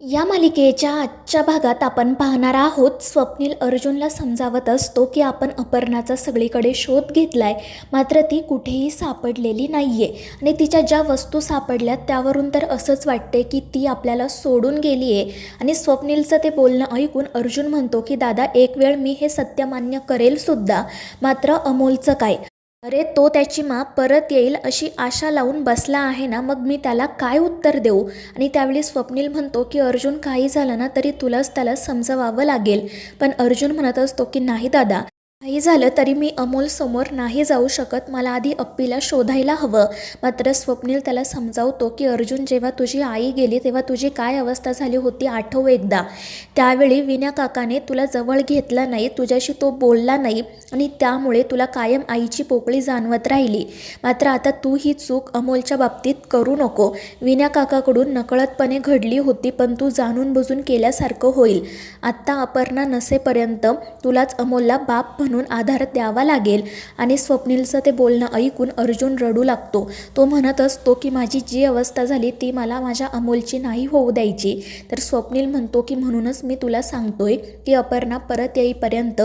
या मालिकेच्या आजच्या भागात आपण पाहणार आहोत स्वप्नील अर्जुनला समजावत असतो की आपण अपर्णाचा सगळीकडे शोध घेतलाय, मात्र ती कुठेही सापडलेली नाहीये आणि तिच्या ज्या वस्तू सापडल्यात त्यावरून तर असंच वाटते की ती आपल्याला सोडून गेली आहे. आणि स्वप्नीलचं ते बोलणं ऐकून अर्जुन म्हणतो की दादा, एक वेळ मी हे सत्य मान्य करेल सुद्धा, मात्र अमोलचं काय? अरे, तो त्याची माप परत येईल अशी आशा लावून बसला आहे ना, मग मी त्याला काय उत्तर देऊ? आणि त्यावेळी स्वप्नील म्हणतो की अर्जुन, काही झालं ना तरी तुलाच त्याला समजवावं लागेल. पण अर्जुन म्हणत असतो की नाही दादा, काही झालं तरी मी अमोल समोर नाही जाऊ शकत, मला आधी अप्पीला शोधायला हवं. मात्र स्वप्नील त्याला समजावतो की अर्जुन, जेव्हा तुझी आई गेली तेव्हा तुझी काय अवस्था झाली होती आठव एकदा. त्यावेळी विन्या काकाने तुला जवळ घेतला नाही, तुझ्याशी तो बोलला नाही आणि त्यामुळे तुला कायम आईची पोकळी जाणवत राहिली. मात्र आता तू ही चूक अमोलच्या बाबतीत करू नको. विन्या काकाकडून नकळतपणे घडली होती, पण तू जाणून बुजून केल्यासारखं होईल. आत्ता अपर्णा नसेपर्यंत तुलाच अमोलला बाप म्हणून आधार द्यावा लागेल. आणि स्वप्नीलचं ते बोलणं ऐकून अर्जुन रडू लागतो. तो म्हणत असतो की माझी जी अवस्था झाली ती मला माझ्या अमोलची नाही होऊ द्यायची. तर स्वप्नील म्हणतो की म्हणूनच मी तुला सांगतोय की अपर्णा परत येईपर्यंत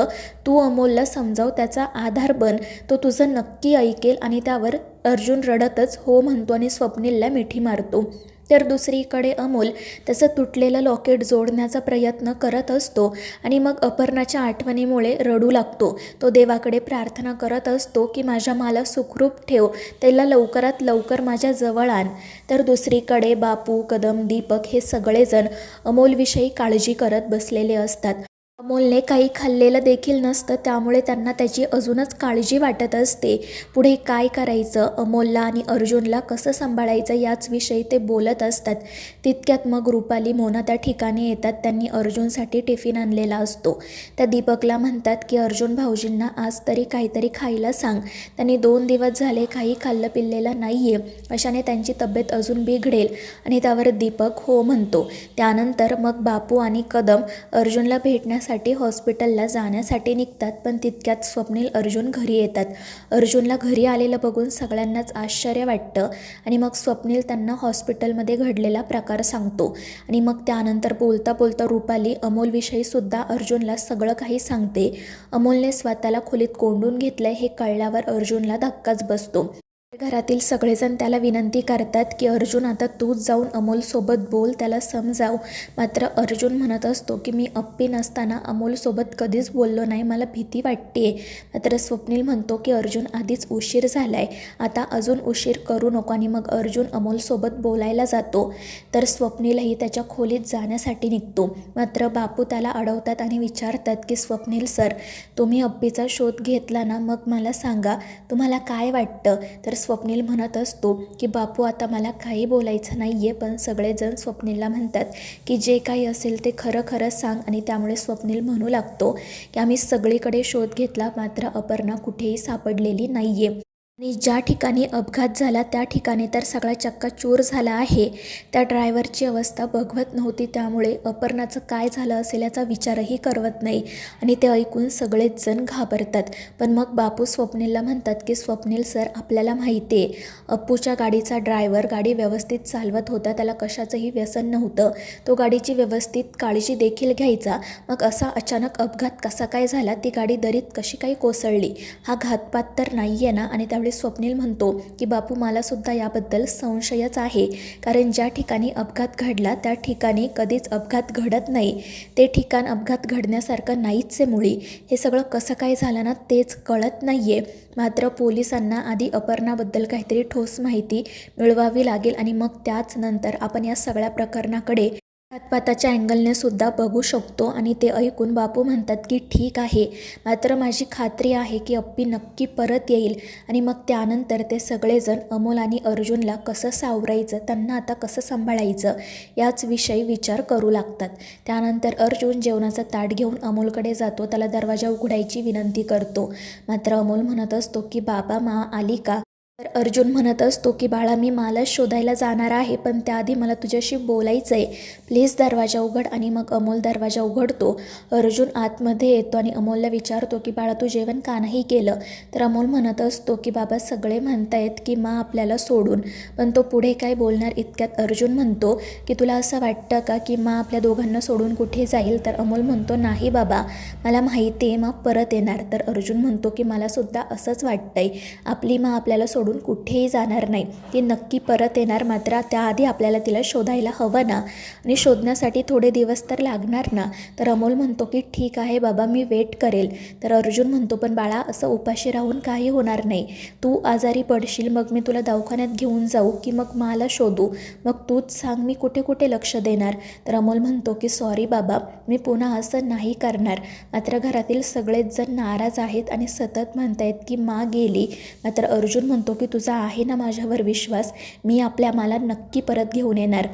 तू अमोलला समजाव, त्याचा आधार बन, तो तुझं नक्की ऐकेल. आणि त्यावर अर्जुन रडतच हो म्हणतो आणि स्वप्नीलला मिठी मारतो. तर दुसरीकडे अमोल त्याचं तुटलेलं लॉकेट जोडण्याचा प्रयत्न करत असतो आणि मग अपर्णाच्या आठवणीमुळे रडू लागतो. तो देवाकडे प्रार्थना करत असतो की माझ्या माला सुखरूप ठेव, त्याला लवकरात लवकर माझ्या जवळ आण. तर दुसरीकडे बापू, कदम, दीपक हे सगळेजण अमोलविषयी काळजी करत बसलेले असतात. अमोलने काही खाल्लेलं देखील नसतं, त्यामुळे त्यांना त्याची अजूनच काळजी वाटत असते. पुढे काय करायचं, अमोलला आणि अर्जुनला कसं सांभाळायचं याच विषयी ते बोलत असतात. तितक्यात मग रुपाली, मोना त्या ठिकाणी येतात. त्यांनी अर्जुनसाठी टिफिन आणलेला असतो. त्या दीपकला म्हणतात की अर्जुन भाऊजींना आज तरी काहीतरी खायला सांग, त्यांनी 2 दिवस झाले काही खाल्लं पिल्लेलं नाही आहे, अशाने त्यांची तब्येत अजून बिघडेल. आणि त्यावर दीपक हो म्हणतो. त्यानंतर मग बापू आणि कदम अर्जुनला भेटण्यासाठी हॉस्पिटलला जाण्यासाठी निघतात. पण तितक्यात स्वप्नील अर्जुन घरी येतात. अर्जुनला घरी आलेलं बघून सगळ्यांनाच आश्चर्य वाटतं आणि मग स्वप्नील त्यांना हॉस्पिटलमध्ये घडलेला प्रकार सांगतो. आणि मग त्यानंतर बोलता बोलता रुपाली अमोलविषयी सुद्धा अर्जुनला सगळं काही सांगते. अमोलने स्वतःला खोलीत कोंडून घेतलंय हे कळल्यावर अर्जुनला धक्काच बसतो. घरातील सगळेजण त्याला विनंती करतात की अर्जुन, आता तूच जाऊन अमोलसोबत बोल, त्याला समजाव. मात्र अर्जुन म्हणत असतो की मी अप्पी नसताना अमोलसोबत कधीच बोललो नाही, मला भीती वाटते. मात्र स्वप्नील म्हणतो की अर्जुन, आधीच उशीर झालाय, आता अजून उशीर करू नको. आणि मग अर्जुन अमोलसोबत बोलायला जातो. तर स्वप्नीलही त्याच्या खोलीत जाण्यासाठी निघतो. मात्र बापू त्याला अडवतात आणि विचारतात की स्वप्नील सर, तुम्ही अप्पीचा शोध घेतला ना, मग मला सांगा तुम्हाला काय वाटतं. तर स्वप्नील म्हणत असतो की बापू, आता मला काही बोलायचं नाही आहे. पण सगळेजण स्वप्नीलला म्हणतात की जे काही असेल ते खरं खरं सांग. आणि त्यामुळे स्वप्नील म्हणू लागतो की आम्ही सगळीकडे शोध घेतला, मात्र अपर्णा कुठेही सापडलेली नाही आहे. आणि ज्या ठिकाणी अपघात झाला त्या ठिकाणी तर सगळा चक्काचूर झाला आहे. त्या ड्रायव्हरची अवस्था बघवत नव्हती, त्यामुळे अपर्णाचं काय झालं असेल याचा विचारही करवत नाही. आणि ते ऐकून सगळेच जण घाबरतात. पण मग बापू स्वप्नीलला म्हणतात की स्वप्नील सर, आपल्याला माहिती आहे अप्पूच्या गाडीचा ड्रायव्हर गाडी व्यवस्थित चालवत होता, त्याला कशाचंही व्यसन नव्हतं, तो गाडीची व्यवस्थित काळजी देखील घ्यायचा. मग असा अचानक अपघात कसा काय झाला, ती गाडी दरीत कशी काय कोसळली, हा घातपात तर नाही आहे ना. आणि त्यावेळी स्वप्नील म्हणतो की बापू, मला सुद्धा याबद्दल संशयच आहे, कारण ज्या ठिकाणी अपघात घडला त्या ठिकाणी कधीच अपघात घडत नाही, ते ठिकाण अपघात घडण्यासारखं नाहीच आहे मुळी. हे सगळं कसं काय झालं ना तेच कळत नाही आहे. मात्र पोलिसांना आधी अपर्णाबद्दल काहीतरी ठोस माहिती मिळवावी लागेल आणि मग त्याच नंतर आपण या सगळ्या प्रकरणाकडे घातपाताच्या अँगलने सुद्धा बघू शकतो. आणि ते ऐकून बापू म्हणतात की ठीक आहे, मात्र माझी खात्री आहे की अप्पी नक्की परत येईल. आणि मग त्यानंतर ते सगळेजण अमोल आणि अर्जुनला कसं सावरायचं, त्यांना आता कसं सांभाळायचं याच विषयी विचार करू लागतात. त्यानंतर अर्जुन जेवणाचं ताट घेऊन अमोलकडे जातो, त्याला दरवाजा उघडायची विनंती करतो. मात्र अमोल म्हणत असतो की बाबा, मा आली का. तर अर्जुन म्हणत असतो की बाळा मी मालाच शोधायला जाणार आहे, पण त्याआधी मला तुझ्याशी बोलायचं आहे, प्लीज दरवाजा उघड. आणि मग अमोल दरवाजा उघडतो. अर्जुन आतमध्ये येतो आणि अमोलला विचारतो की बाळा तू जेवण का नाही केलं. तर अमोल म्हणत असतो की बाबा सगळे म्हणतायत की मा आपल्याला सोडून, पण तो पुढे काय बोलणार इतक्यात अर्जुन म्हणतो की तुला असं वाटतं का की मा आपल्या दोघांना सोडून कुठे जाईल. तर अमोल म्हणतो नाही बाबा, मला माहिती आहे मा परत येणार. तर अर्जुन म्हणतो की मलासुद्धा असंच वाटतंय, आपली मा आपल्याला सोडून कुठेही जाणार नाही, ती नक्की परत येणार, मात्र त्याआधी आपल्याला तिला शोधायला हवं ना, आणि शोधण्यासाठी थोडे दिवस तर लागणार ना. तर अमोल म्हणतो की ठीक आहे बाबा मी वेट करेल. तर अर्जुन म्हणतो पण बाळा असं उपाशी राहून काही होणार नाही, तू आजारी पडशील, मग मी तुला दवाखान्यात घेऊन जाऊ की मग मला शोधू, मग तूच सांग मी कुठे कुठे लक्ष देणार. तर अमोल म्हणतो की सॉरी बाबा, मी पुन्हा असं नाही करणार. मात्र घरातील सगळेच जण नाराज आहेत आणि सतत म्हणतायत की मा गेली. मात्र अर्जुन म्हणतो की तुझा आहे ना माझ्यावर विश्वास, मी आपल्या माला नक्की परत घेऊन येणार.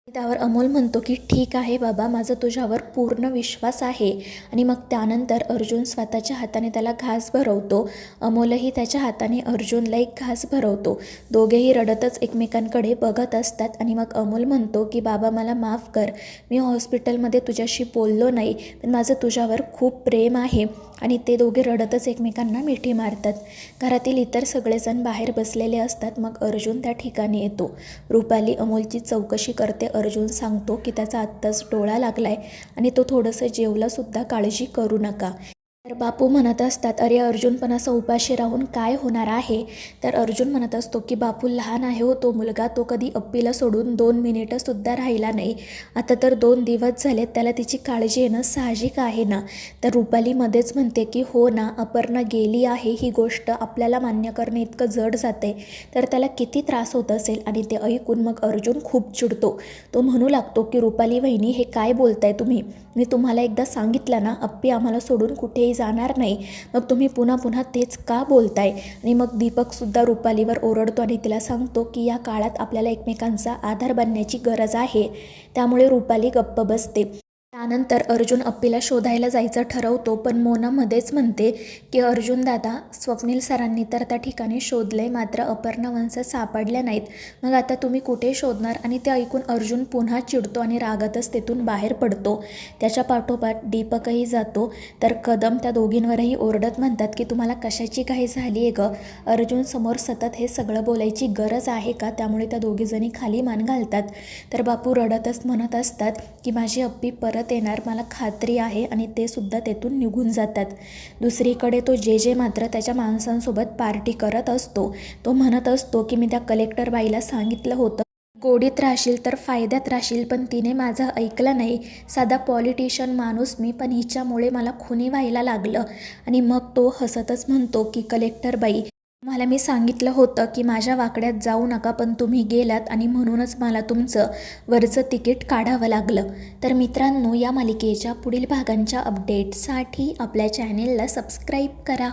त्यावर अमोल म्हणतो की ठीक आहे बाबा, माझा तुझ्यावर पूर्ण विश्वास आहे. आणि मग त्यानंतर अर्जुन स्वतःच्या हाताने त्याला घास भरवतो. अमोलही त्याच्या हाताने अर्जुनला एक घास भरवतो. दोघेही रडतच एकमेकांकडे बघत असतात. आणि मग अमोल म्हणतो की बाबा मला माफ कर, मी हॉस्पिटलमध्ये तुझ्याशी बोललो नाही, पण माझं तुझ्यावर खूप प्रेम आहे. आणि ते दोघे रडतच एकमेकांना मिठी मारतात. घरातील इतर सगळेजण बाहेर बसलेले असतात. मग अर्जुन त्या ठिकाणी येतो. रुपाली अमोलची चौकशी करते. अर्जुन सांगतो की त्याचा आत्ताच डोळा लागलाय आणि तो थोडंसं जेवलासुद्धा, काळजी करू नका. तर बापू म्हणत असतात अरे अर्जुन पण असं उपाशी राहून काय होणार आहे. तर अर्जुन म्हणत असतो की बापू लहान आहे हो तो मुलगा, तो कधी अप्पीला सोडून 2 मिनिटंसुद्धा राहिला नाही. आता तर 2 दिवस झालेत, त्याला तिची काळजी येणं साहजिक आहे ना. तर रुपाली मध्येच म्हणते की हो ना, अपर्णा गेली आहे ही गोष्ट आपल्याला मान्य करणे इतकं जड जाते, तर त्याला किती त्रास होत असेल. आणि ते ऐकून मग अर्जुन खूप चिडतो. तो म्हणू लागतो की रुपाली वहिनी हे काय बोलताय तुम्ही, मी तुम्हाला एकदा सांगितलं ना अप्पी आम्हाला सोडून कुठेही जाणार नाही, मग तुम्ही पुन्हा पुन्हा तेच का बोलताय. आणि मग दीपकसुद्धा रुपालीवर ओरडतो आणि तिला सांगतो की या काळात आपल्याला एकमेकांचा आधार बनण्याची गरज आहे. त्यामुळे रुपाली गप्प बसते. त्यानंतर अर्जुन अप्पीला शोधायला जायचं ठरवतो, पण मोना मध्येच म्हणते की अर्जुन दादा, स्वप्नील सरांनी तर त्या ठिकाणी शोधले, मात्र अपर्णा वंश सापडल्या नाहीत, मग आता तुम्ही कुठे शोधणार. आणि ते ऐकून अर्जुन पुन्हा चिडतो आणि रागातच तेथून बाहेर पडतो. त्याच्या पाठोपाठ दीपकही जातो. तर कदम त्या दोघींवरही ओरडत म्हणतात की तुम्हाला कशाची घाई झाली आहे गं, अर्जुन समोर सतत हे सगळं बोलायची गरज आहे का. त्यामुळे त्या दोघीजणी खाली मान घालतात. तर बापू रडतच म्हणत असतात की माझी अप्पी परत येणार, मला खात्री आहे. आणि ते सुद्धा तेथून निघून जातात. दुसरीकडे तो जे मात्र त्याच्या माणसांसोबत पार्टी करत असतो. तो म्हणत असतो की मी त्या कलेक्टर बाईला सांगितलं होतं गोडीत राहशील तर फायद्यात राहशील, पण तिने माझं ऐकलं नाही. साधा पॉलिटिशियन माणूस मी, पण हिच्यामुळे मला खुनी व्हायला लागलं. आणि मग तो हसतच म्हणतो की कलेक्टर बाई, मला मी सांगितलं होतं की माझ्या वाकड्यात जाऊ नका, पण तुम्ही गेलात आणि म्हणूनच मला तुमचं वरचं तिकीट काढावं लागलं. तर मित्रांनो, या मालिकेच्या पुढील भागांच्या अपडेटसाठी आपल्या चॅनेलला सबस्क्राईब करा.